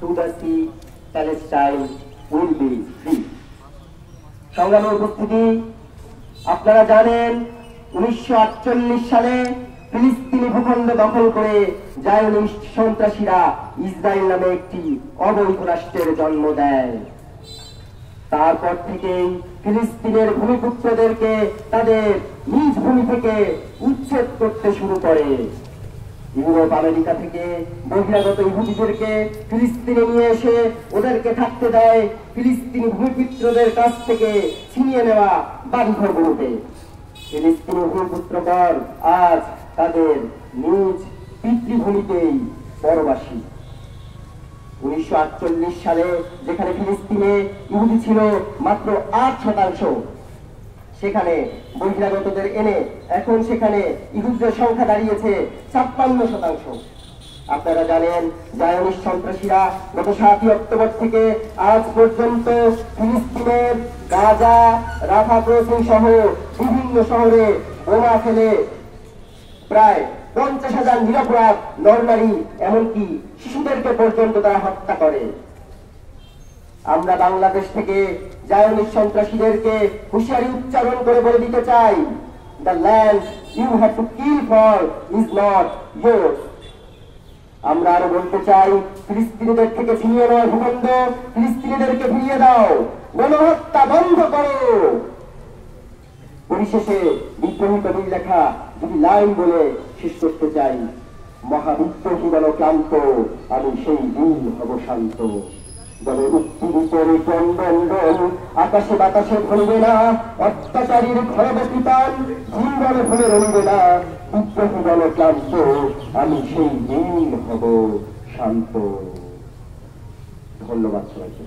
to the sea, Palestine will be free. সংগ্রামী উপস্থিতি, আপনারা জানেন 1948 সালে ফিলিস্তিনি ভূখণ্ড দখল করে জায়নিস্ট সন্ত্রাসীরা ইসরায়েল নামে একটি অবৈধ রাষ্ট্রের জন্ম দেয়। তারপর থেকেই ফিলিস্তিনের ভূমিপুত্রদেরকে তাদের নিজ ভূমি থেকে উচ্ছেদ করতে শুরু করে। ইউরোপ আমেরিকা থেকে বহিরাগত ইহুদিদেরকে ফিলিস্তিনে নিয়ে এসে ওদেরকে থাকতে দেয় ফিলিস্তিনি ভূমিপুত্রদের কাছ থেকে ছিনিয়ে নেওয়া বাড়িঘরগুলোতে। ফিলিস্তিনি ভূমিপুত্রগণ আজ তাদের নিজ পিতৃভূমিতেই পরবাসী। 1948 সালে যেখানে ফিলিস্তিনে ইহুদি ছিল মাত্র 8%, সেখানে বহিরাগতদের এনে এখন সেখানে ইহুদিদের সংখ্যা দাঁড়িয়েছে 56%। আপনারা জানেন জায়নিস্ট সন্ত্রাসীরা গত 7 অক্টোবর থেকে আজ পর্যন্ত ফিলিস্তিনের গাজা, রাফা ক্রসিং সহ বিভিন্ন শহরে বোমা ফেলে প্রায় 50,000 নিরপরাধ নরনারী এমনকি শিশুদেরকে পর্যন্ত তারা হত্যা করে। আমরা বাংলাদেশ থেকে জায়নিস্ট সন্ত্রাসীদেরকে হুঁশিয়ারি উচ্চারণ করে বলে দিতে চাই, the land you have to kill for is not yours. আমরা আরো বলতে চাই, ফিলিস্তিনিদের থেকে ছিনিয়ে নেওয়া ভূখণ্ড ফিলিস্তিনিদেরকে ফিরিয়ে দাও, গণহত্যা বন্ধ করো। পরিশেষে বিদ্রোহী কবির লেখা দুটি লাইন বলে শেষ করতে চাই, মহাবিদ্রোহী বল ক্লান্ত, আমি সেই দিন হব শান্ত। বলে উত্তীরিতরে ক্রন্দন আকাশে বাতাসে ভরবে না, অত্যাচারীর খরব কৃপান জীবনে ভুলে রইবে না। বিদ্রোহী বল ক্লান্ত, আমি সেই দিন হব শান্ত। ধন্যবাদ সবাইকে।